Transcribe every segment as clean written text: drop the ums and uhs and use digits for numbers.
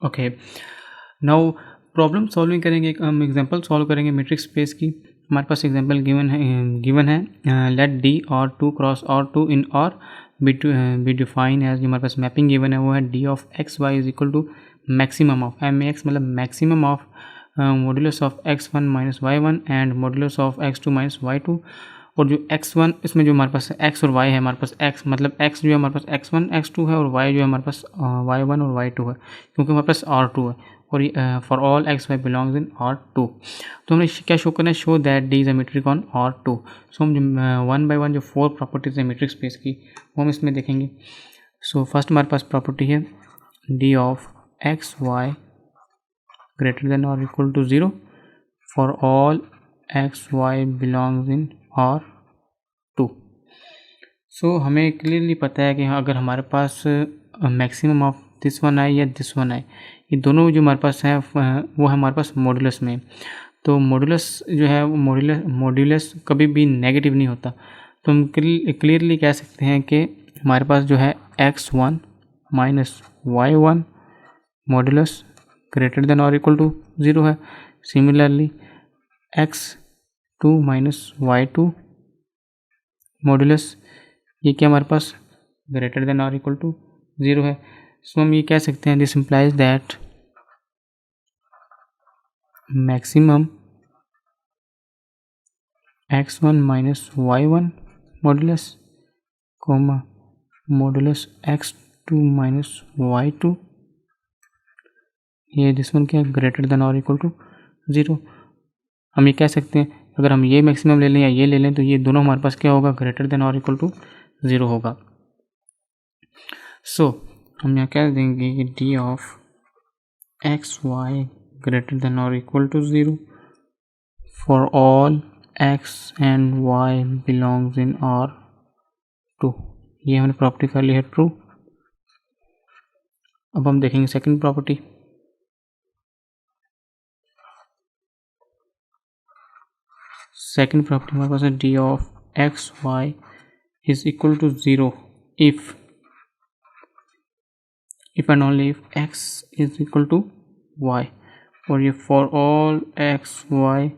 Okay, now problem solving करेंगे, हम example solve करेंगे मैट्रिक्स स्पेस की। हमारे पास एग्जांपल गिवन है लेट डी और टू क्रॉस और टू इन और बी डिफाइन एज, हमारे पास मैपिंग गिवन है वो है D of x Y is equal to maximum of M X, मतलब maximum of modulus of X one minus Y one and modulus of X two minus Y two. और जो x1 इसमें जो हमारे पास x और y है, हमारे पास x मतलब x जो है हमारे पास x1 x2 है और y जो है हमारे पास y1 और y2 है, क्योंकि हमारे पास R2 है और for all x y belongs in R2। तो हमने क्या शो करना है, show that D is a matric on R2। सो हम वन बाय वन जो 4 प्रॉपर्टीज है मैट्रिक्स स्पेस की वो हम इसमें देखेंगे। सो फर्स्ट हमारे पास प्रॉपर्टी है D of x Y greater than और equal to 0 for all X Y belongs in R2। So हमें क्लियरली पता है कि अगर हमारे पास मैक्सिमम ऑफ दिस वन आए या दिस वन आए, ये दोनों जो हमारे पास है वो है हमारे पास मॉड्यूलस में। तो मॉड्यूलस जो है वो मॉड्यूलस कभी भी नेगेटिव नहीं होता। तो हम क्लियरली कह सकते हैं कि हमारे पास जो है x1 minus y1 modulus greater than और इक्वल टू 0 है। Similarly x2 minus y2 modulus ये क्या हमारे पास ग्रेटर देन और इक्वल टू 0 है। सो हम ये कह सकते हैं this implies that maximum x1 minus y1 modulus comma modulus x2 minus y2, ये दिस वन क्या ग्रेटर देन और इक्वल टू 0। हम ये कह सकते हैं अगर हम ये मैक्सिमम ले लें या ये ले लें तो ये दोनों हमारे पास क्या होगा, ग्रेटर देन और इक्वल टू 0 होगा। सो हम यहाँ कह देंगे कि D of x Y greater than और equal to 0 for all X and Y belongs in R2। ये हमने प्रॉपर्टी कर ली है ट्रू। अब हम देखेंगे सेकंड प्रॉपर्टी। सेकंड प्रॉपर्टी हमारे पास है D of x Y is equal to 0 if and only if x is equal to y, और ये for all x y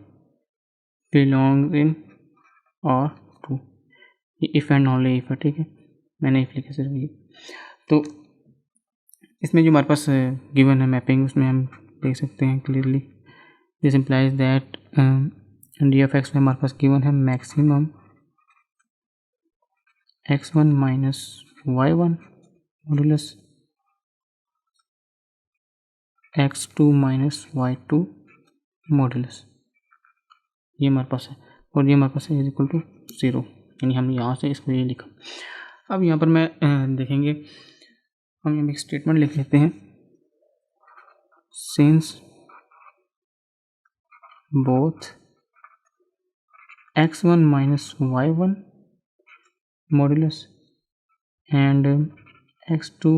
belongs in R2। ये इफ एंड ओनली इफ है, ठीक है, मैंने इफ लिखा सिर्फ ये। तो इसमें जो हमारे पास गिवन है मैपिंग उसमें हम देख सकते हैं clearly this implies that D of x में हमारे पास गिवन है maximum x1 minus y1 modulus x2 minus y2 modulus, ये हमारे पास है और ये हमारे पास है इज इक्वल टू 0, यानी हमने यहाँ से इसको ये लिखा। अब यहाँ पर मैं देखेंगे हम यहाँ एक स्टेटमेंट लिख लेते हैं, since both x1 minus y1 modulus and x2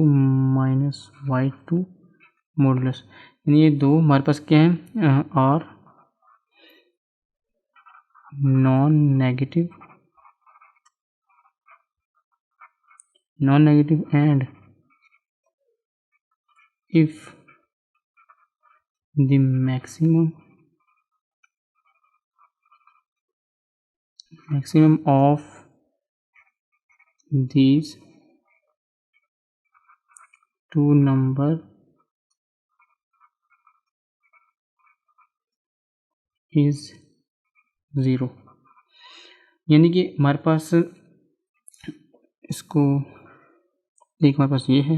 minus y2 modulus, यानी ये दो हमारे पास क्या है और non negative and if the maximum of these two number is 0, यानी कि हमारे पास इसको एक हमारे पास ये है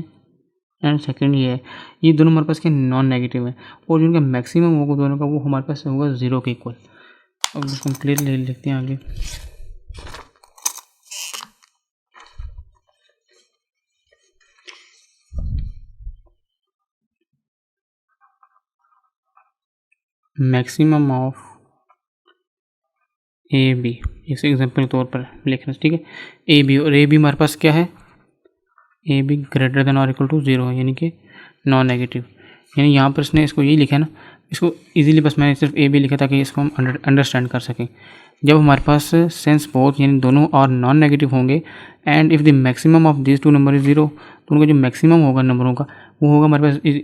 एंड सेकंड ये है, ये दोनों हमारे पास के नॉन नेगेटिव है और जिनका मैक्सिमम होगा दोनों का वो हमारे पास होगा 0 के इक्वल। अब इसको हम क्लियरली लिखते हैं आगे। मैक्सिमम ऑफ ए बी, इस एग्जाम्पल के तौर पर लिखना, ठीक है, ए बी, और ए बी हमारे पास क्या है, ए बी ग्रेटर देन और इक्वल टू 0 है, यानी कि नॉन नेगेटिव। यानी यहाँ पर इसने इसको यही लिखा है ना, इसको इजीली बस मैंने सिर्फ ए बी लिखा ताकि इसको हम अंडरस्टैंड कर सकें। जब हमारे पास सेंस बोथ यानी दोनों और नॉन नेगेटिव होंगे and if the maximum of this two number is 0, तो उनका जो मैक्सिमम होगा नंबरों का वो होगा हमारे पास इज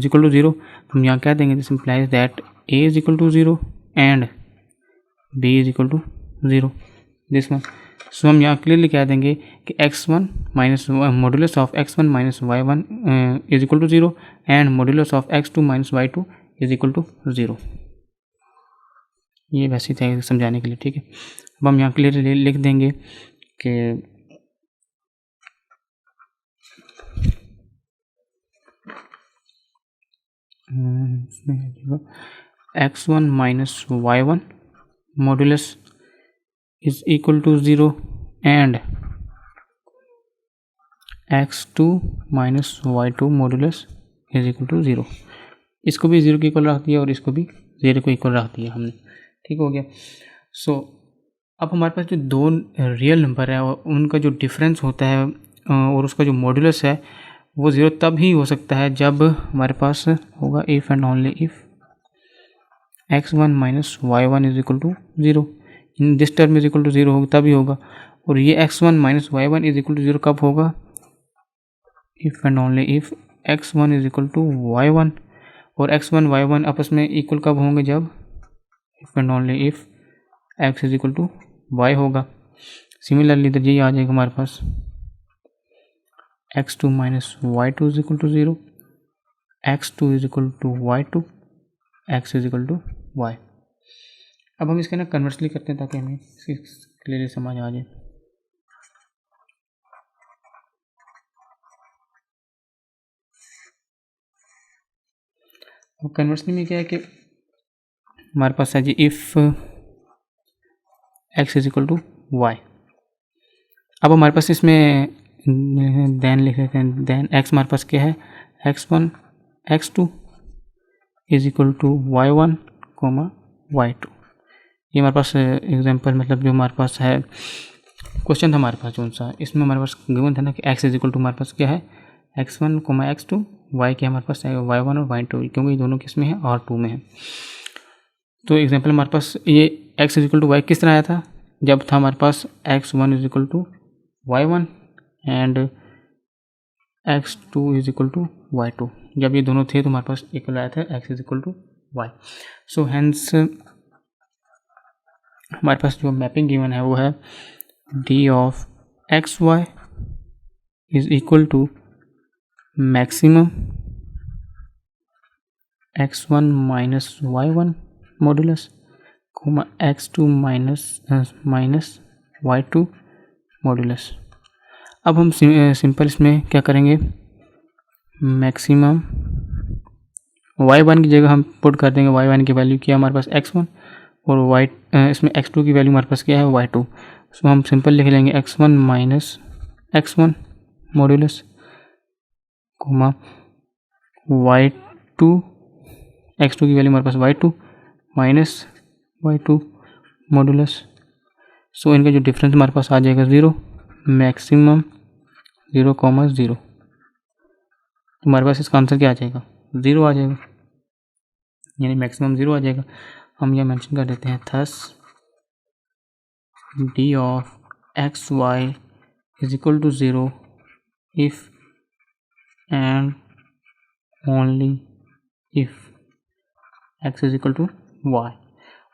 इक्वल टू 0। हम यहाँ क्या देंगे, this implies that A is equal to 0 and B is equal to 0, this one. So हम यहाँ क्लियरली कह देंगे कि x1 minus modulus of x1 minus y1 is equal to 0 and modulus of x2 minus y2 is equal to 0। ये वैसे ही था समझाने के लिए, ठीक है। अब हम यहाँ क्लियरली लिख देंगे कि x1 minus y1 modulus is equal to 0 and x2 minus y2 modulus is equal to 0। इसको भी 0 के इक्वल रख दिया और इसको भी 0 को इक्वल रख दिया हमने, ठीक हो गया। सो अब हमारे पास जो दो रियल नंबर है उनका जो डिफरेंस होता है और उसका जो मॉड्यूलस है वो 0 तब ही हो सकता है जब हमारे पास होगा if and only if x1 minus y1 is equal to 0, in this term is equal to 0 होगा तभी होगा। और ये x1 minus y1 is equal to 0 कब होगा, if and only if x1 is equal to y1। और x1 y1 आपस में इक्वल कब होंगे, जब if and only if x is equal to y होगा। सिमिलरली तो ये आ जाएगा हमारे पास x2 minus y2 is equal to 0, x2 is equal to y2, x is equal to y। अब हम इसके ना कन्वर्सली करते हैं ताकि हमें क्लियरली समझ आ जाए। अब कन्वर्सली में क्या है कि हमारे पास है जी if x is equal to y। अब हमारे पास इसमें देन लिख लेते हैं, देन x हमारे पास क्या है, x1 x2 is equal to y1 coma y2। ये हमारे पास एग्जांपल मतलब जो हमारे पास है क्वेश्चन था हमारे पास जो सा, इसमें हमारे पास गिवन था ना कि x इज इक्वल टू हमारे पास क्या है x1 कोमा x2, y क्या हमारे पास है y1 और y2, क्योंकि ये दोनों किस में है R2 में है। तो एग्जांपल हमारे पास ये x is equal to y किस तरह आया था, जब था हमारे पास x1 is equal to y1 and x2 is equal to y2। जब ये दोनों थे तो हमारे पास इक्वल आया था x is equal to y। So hence हमारे पास जो मैपिंग गिवन है वो है d of x Y is equal to maximum x1 minus y1 modulus comma x2 minus y2 modulus. अब हम सिंपल इसमें क्या करेंगे, मैक्सिमम y1 की जगह हम पुट कर देंगे y1 की वैल्यू क्या हमारे पास x1 और y इसमें x2 की वैल्यू हमारे पास क्या है y2। सो हम सिंपल लिख लेंगे x1 minus x1 modulus coma y2 x2 की वैल्यू हमारे पास y2 माइनस y2 मॉडुलस। सो इनका जो डिफरेंस हमारे पास आ जाएगा 0, मैक्सिमम 0,0। हमारे पास इसका आंसर क्या आ जाएगा 0 आ जाएगा, यानी मैक्सिमम 0 आ जाएगा। हम यह मेंशन कर देते हैं thus d of x Y is equal to 0 if and only if x is equal to y।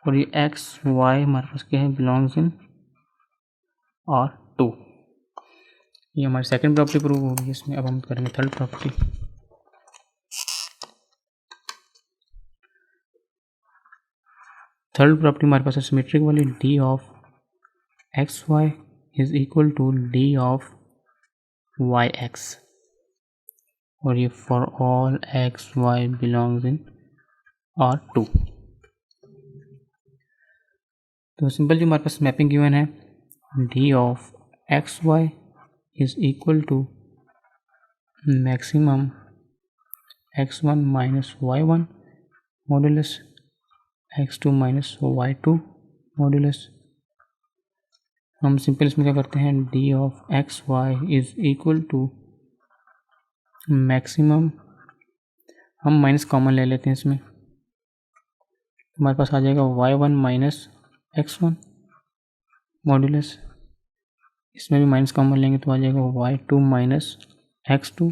और ये x y हमारे पास क्या है, बिलोंग्स इन R2। ये हमारी सेकंड प्रॉपर्टी प्रूव होगी इसमें। अब हम करेंगे थर्ड प्रॉपर्टी। थर्ड प्रॉपर्टी हमारे पास है सिमेट्रिक वाली, d of x Y is equal to d of Y X. और ये for all X Y belongs in R2। तो सिंपल जो हमारे पास मैपिंग गिवन है d of x Y is equal to maximum x1 minus y1 modulus x2 minus y2 modulus. हम simple इसमें क्या करते हैं, d of x Y is equal to maximum, हम माइनस कॉमन ले लेते हैं इसमें, हमारे पास आ जाएगा y1 माइनस x1 मॉडुलस। इसमें भी माइनस कॉमन लेंगे तो आ जाएगा y2 माइनस x2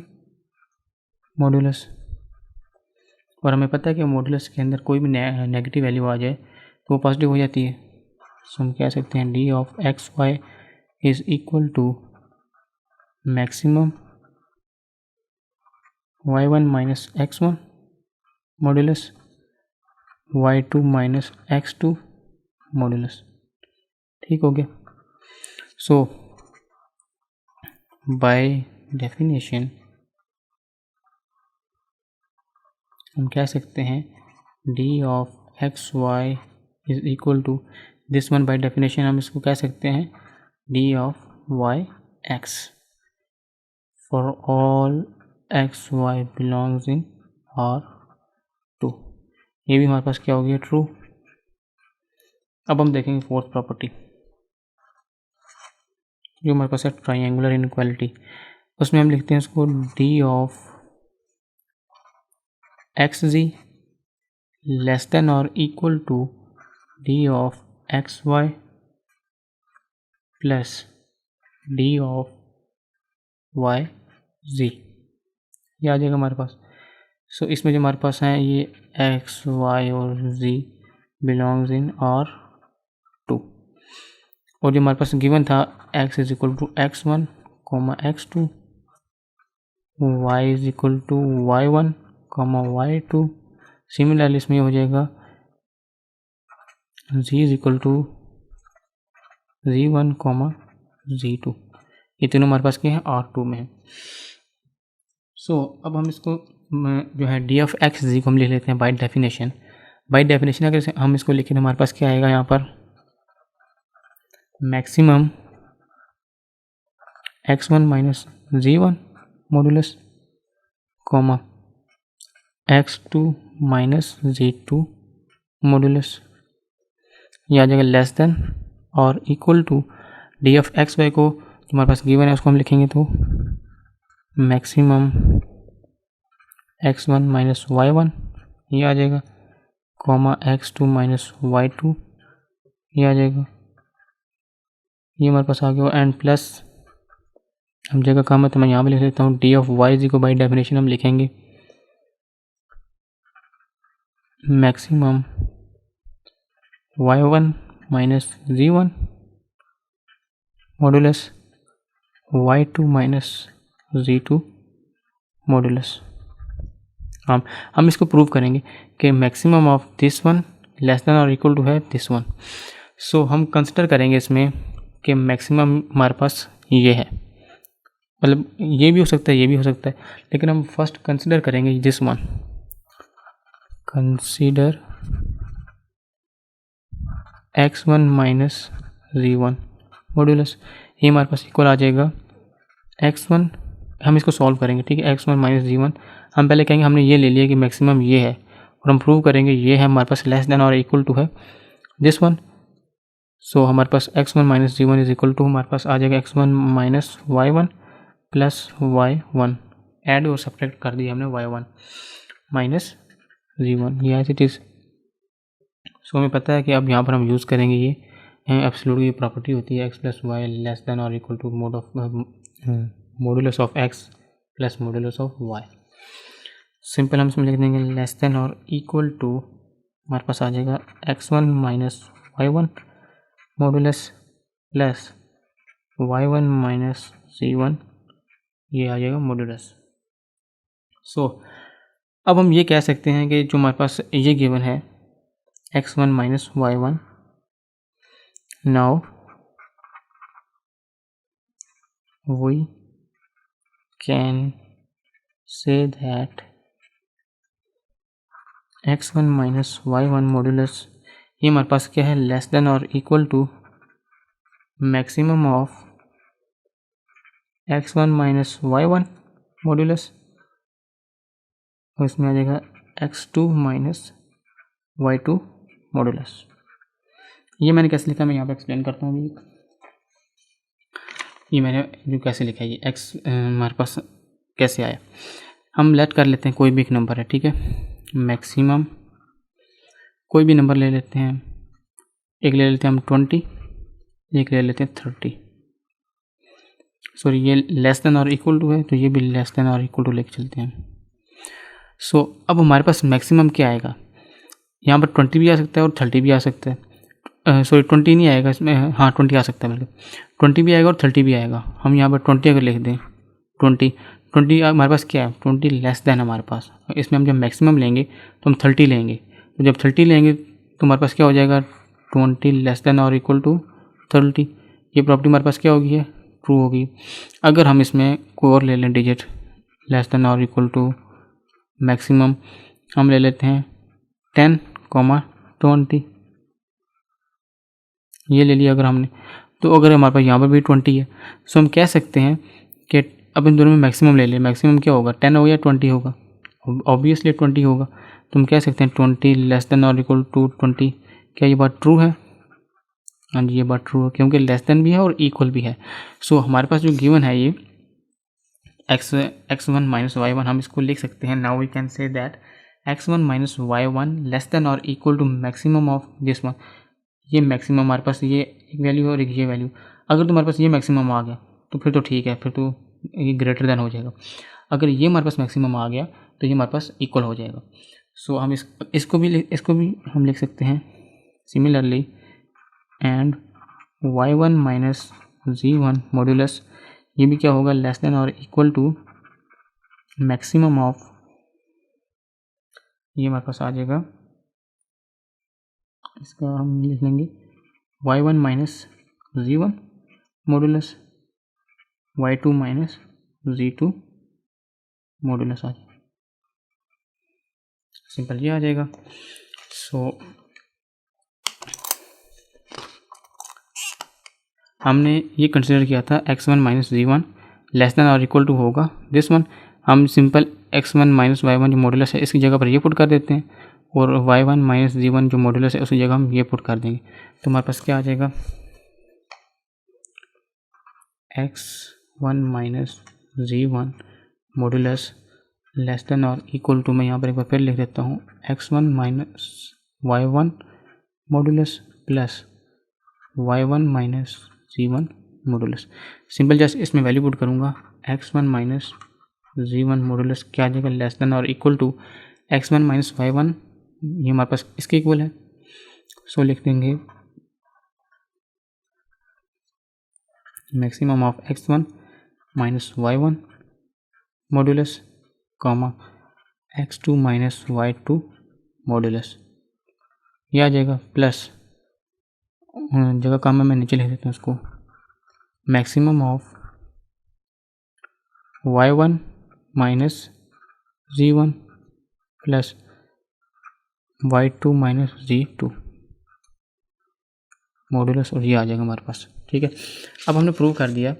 मॉड्यूलस, और हमें पता है कि मॉड्यूलस के अंदर कोई भी नेगेटिव वैल्यू आ जाए तो वो पॉजिटिव हो जाती है। सो हम कह सकते हैं D of x Y is equal to maximum y1 minus x1 modulus y2 minus x2 modulus. ठीक हो गया। सो बाय डेफिनेशन हम कह सकते हैं D of x Y is equal to this one. By definition हम इसको कह सकते हैं D of Y X for all X Y belongs in R two. ये भी हमारे पास क्या हो गया, ट्रू। अब हम देखेंगे फोर्थ प्रॉपर्टी जो हमारे पास है ट्राइंगुलर इनइक्वालिटी। उसमें हम लिखते हैं इसको D of x ji less than और equal to D of x Y plus D of Y G. ये आ जाएगा हमारे पास। सो इसमें जो हमारे पास है ये एक्स वाई और z belongs in R two, और जो हमारे पास गिवन था x is equal to x one comma x two, y is equal to y one comma y two. Similarly इसमें हो जाएगा z is equal to z one comma z two. ये तीनों हमारे पास क्या है, आर टू में है। सो अब हम इसको जो है डी ऑफ एक्स जी को हम लिख लेते हैं बाय डेफिनेशन। बाय डेफिनेशन अगर हम इसको लिखें तो हमारे पास क्या आएगा यहाँ पर, मैक्सिमम एक्स वन माइनस जी one modulus comma x two minus Z two modulus. ये आ जाएगा लेस देन और equal to D of x Y को जो हमारे पास गिवन है उसको हम लिखेंगे तो maximum X one minus Y one ये आ जाएगा comma x two minus Y two ये आ जाएगा। ये हमारे पास आ गया एंड प्लस हम जगह कम है तो मैं यहाँ पे लिख लेता हूँ डी ऑफ वाई जी को बाई डेफिनेशन हम लिखेंगे मैक्सिमम वाई वन माइनस जी one modulus Y two minus Z two modulus. हम इसको प्रूव करेंगे कि maximum of this one less than और इक्वल टू है दिस वन। सो हम कंसिडर करेंगे इसमें कि मैक्सिमम हमारे पास ये है, मतलब ये भी हो सकता है ये भी हो सकता है, लेकिन हम फर्स्ट कंसिडर करेंगे this one. Consider X one minus ji one modulus, ये हमारे पास इक्वल आ जाएगा एक्स वन। हम इसको सॉल्व करेंगे, ठीक है। एक्स वन माइनस जी वन हम पहले कहेंगे हमने ये ले लिया कि मैक्सिमम ये है, और हम प्रूव करेंगे ये है हमारे पास लेस देन और इक्वल टू है दिस वन। सो हमारे पास x one minus ji one is equal to हमारे पास आ जाएगा x one minus Y one plus y one, add और सब्ट्रैक्ट कर दिया हमने वाई वन माइनस जी वन, ये एज इट इज़। सो हमें पता है कि अब यहाँ पर हम यूज़ करेंगे ये एब्सोल्यूट की प्रॉपर्टी होती है x plus y less than और equal to mod of modulus of x plus modulus of y. Simple हम इसमें लिख देंगे लेस देन और इक्वल टू हमारे पास आ जाएगा x one minus Y one modulus plus y one minus c one, ये आ जाएगा मॉड्यूलस। सो अब हम ये कह सकते हैं कि जो हमारे पास ये गिवन है X one minus Y one, now we can say that X one minus Y one modulus ये हमारे पास क्या है, लेस देन और equal to maximum of X one minus Y one modulus, और इसमें आ जाएगा X two minus Y two modulus. ये मैंने कैसे लिखा मैं यहाँ पे एक्सप्लेन करता हूँ अभी। ये मैंने जो कैसे लिखा है ये एक्स हमारे पास कैसे आया, हम लेट कर लेते हैं कोई भी एक नंबर है, ठीक है। मैक्सिमम कोई भी नंबर ले लेते हैं, एक ले लेते हैं हम 20, एक ले लेते हैं 30। सॉरी ये लेस देन और इक्वल टू है तो ये भी लेस देन और इक्वल टू लेके चलते हैं। सो अब हमारे पास मैक्सिमम क्या आएगा, यहाँ पर 20 भी आ सकता है और 30 भी आ सकता है। सॉरी 20 नहीं आएगा इसमें, हाँ 20 आ सकता है, बल्कि 20 भी आएगा और 30 भी आएगा। हम यहाँ पर 20 अगर लिख दें, 20 हमारे पास क्या है, 20 लेस देन हमारे पास, इसमें हम जब मैक्सिमम लेंगे तो हम 30 लेंगे, तो जब 30 लेंगे तो हमारे पास क्या हो जाएगा, 20 लेस देन और इक्वल टू 30। ये प्रॉपर्टी हमारे पास क्या होगी है, ट्रू होगी। अगर हम इसमें कोई और ले लें डिजिट लेस देन और इक्वल टू मैक्सिमम, हम ले लेते हैं 10, 20, ये ले लिया अगर हमने, तो अगर हमारे पास यहाँ पर भी 20 है, सो हम कह सकते हैं कि अब इन दोनों में मैक्सिमम ले लें। मैक्सिमम क्या होगा, 10 होगा या 20 होगा, ऑब्वियसली 20 होगा। तो हम कह सकते हैं 20 लेस देन और इक्वल टू 20। क्या ये बात ट्रू है, हाँ जी ये बात ट्रू है, क्योंकि लेस देन भी है और इक्वल भी है। सो हमारे पास जो गिवन है ये x1 माइनस y1, हम इसको लिख सकते हैं। Now we can say that x1 minus y1 less than और equal to maximum of this one. ये मैक्सिमम हमारे पास ये एक वैल्यू है और एक ये वैल्यू। अगर तुम्हारे पास ये मैक्सिमम आ गया तो फिर तो ठीक है, फिर तो ये ग्रेटर देन हो जाएगा। अगर ये हमारे पास मैक्सिमम आ गया तो ये हमारे पास इक्वल हो जाएगा। सो हम इसको भी हम लिख सकते हैं similarly, and y1 minus z1 modulus, ये भी क्या होगा, लेस देन और इक्वल टू मैक्सिमम ऑफ, ये हमारे पास आ जाएगा, इसका हम लिख लेंगे y1 minus z1 modulus y2 minus z2 modulus आ जाएगा। सिंपल ये आ जाएगा। सो हमने ये कंसिडर किया था x1 minus z1 less than और इक्वल टू होगा दिस वन। हम सिंपल x1 माइनस y1 जो मॉड्यूलस है इसकी जगह पर ये पुट कर देते हैं, और y1 माइनस z1 जो मॉड्यूलस है उसकी जगह हम ये पुट कर देंगे। तो हमारे पास क्या आ जाएगा, x1 minus z1 modulus less than और इक्वल टू, मैं यहाँ पर एक बार फिर लिख देता हूँ, x1 minus y1 modulus plus y1 minus z1 modulus. Simple just इसमें वैल्यू पुट करूँगा, x1 माइनस z1 मॉड्यूलस क्या आ जाएगा, लेस देन और equal to x1 minus y1, ये हमारे पास इसके इक्वल है। सो लिख देंगे maximum of x1 minus y1 modulus comma x2 minus y2 modulus, ये आ जाएगा प्लस, जगह काम है मैं नीचे लिख देता हूँ उसको, maximum of y1 minus z1 plus y2 minus z2 modulus, और ये आ जाएगा हमारे पास। ठीक है, अब हमने प्रूव कर दिया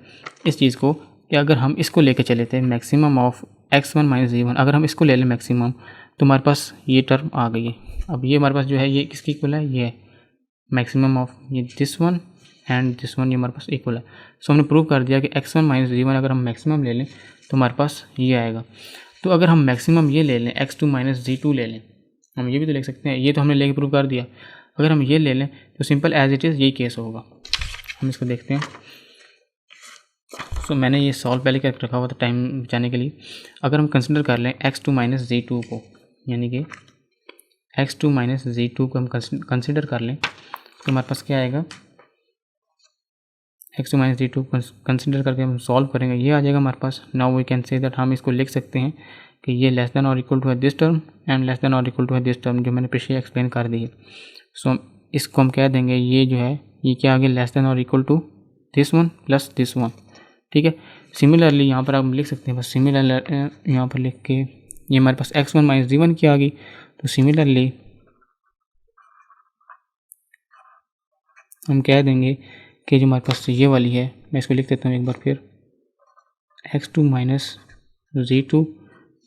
इस चीज़ को कि अगर हम इसको लेके चले थे maximum of x1 minus z1, अगर हम इसको ले लें मैक्सिमम तो हमारे पास ये टर्म आ गई है। अब ये हमारे पास जो है ये किसकी इक्वल है, ये मैक्सिमम ऑफ ये this one and this one, ये हमारे पास इक्वल है। सो हमने प्रूव कर दिया कि x1 माइनस z1 अगर हम मैक्सिमम ले लें तो हमारे पास ये आएगा। तो अगर हम मैक्सिमम ये ले लें x2 माइनस z2 ले लें, हम ये भी तो लिख सकते हैं, ये तो हमने लेके प्रूव कर दिया। अगर हम ये ले लें तो सिंपल एज इट इज़ यही केस होगा। हम इसको देखते हैं। सो मैंने ये सॉल्व पहले करके रखा हुआ था टाइम बचाने के लिए। अगर हम कंसिडर कर लें x2 माइनस z2 को, यानी कि x2 माइनस z2 को हम कंसिडर कर लें तो हमारे पास क्या आएगा, x2 माइनस z2 कंसिडर करके हम सॉल्व करेंगे, ये आ जाएगा हमारे पास। Now we can say that, हम इसको लिख सकते हैं कि ये लेस देन और इक्वल टू है this term and less than और इक्वल टू है दिस टर्म, जो मैंने पीछे एक्सप्लेन कर दी है। सो इसको हम कह देंगे ये जो है ये क्या आ गया, लेस देन और equal to this one plus this one. ठीक है, सिमिलरली यहाँ पर आप लिख सकते हैं, बस सिमिलर यहाँ पर लिख के ये हमारे पास x1 माइनस z1 की आ गई। तो सिमिलरली हम कह देंगे कि जो हमारे पास ये वाली है, मैं इसको लिख देता हूँ एक बार फिर, x2 माइनस z2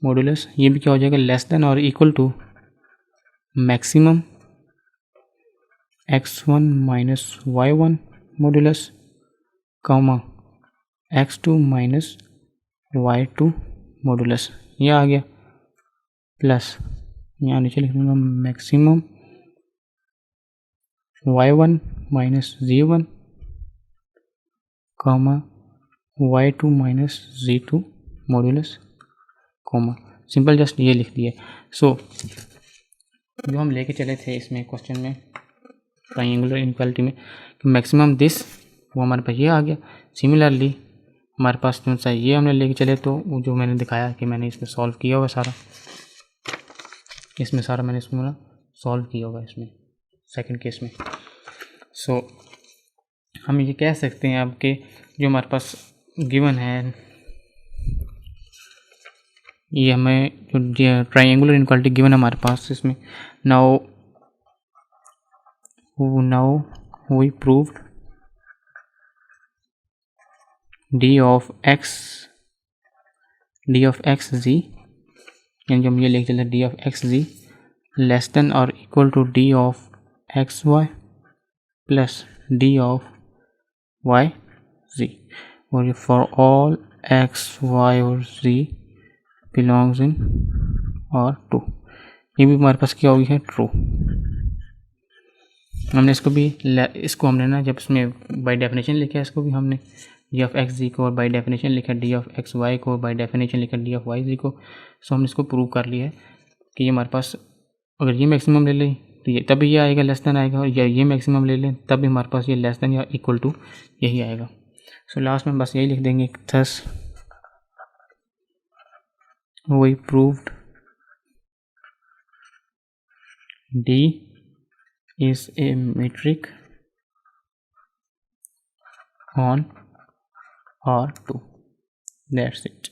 मॉड्यूलस, ये भी क्या हो जाएगा, लेस देन और equal to maximum x1 minus y1 modulus comma x2 minus y2 modulus, ये आ गया प्लस यहाँ नीचे लिख दूँगा maximum y1 minus z1 comma y2 minus z2 modulus comma. Simple just ये लिख दिए। सो जो हम लेके चले थे इसमें क्वेश्चन में ट्राइंगुलर इनइक्वालिटी में मैक्सिमम दिस, वो हमारे पास ये आ गया। सिमिलरली हमारे पास जो सा ये हमने लेके चले, तो वो जो मैंने दिखाया कि मैंने इसमें सॉल्व किया होगा सारा, इसमें सारा मैंने इसमें सॉल्व किया होगा इसमें सेकंड केस में। सो हम ये कह सकते हैं अब कि जो हमारे पास गिवन है, ये हमें जो ट्राइंगुलर इनइक्वालिटी गिवन है हमारे पास इसमें, now we proved d of x z, यानी हम ये लिख चलते d of x ji less than और equal to D of x Y plus D of Y z, और फॉर ऑल एक्स वाई और जी बिलोंग्स इन और टू, ये भी हमारे पास क्या होगी है ट्रू। हमने इसको हमने ना जब इसमें बाय डेफिनेशन लिखा है, इसको भी हमने डी ऑफ एक्स जी को और बाय डेफिनेशन लिखा डी ऑफ एक्स वाई को, बाय डेफिनेशन लिखा डी ऑफ वाई जी को। सो हमने इसको प्रूव कर लिया है कि ये हमारे पास अगर ये मैक्सिमम ले लें तो ये तभी ये आएगा लेस देन आएगा, और ये मैक्सिमम ले लें तभी हमारे पास ये लेस देन या इक्वल टू यही आएगा। सो लास्ट में बस यही लिख देंगे, thus we proved D is a metric on R2. That's it.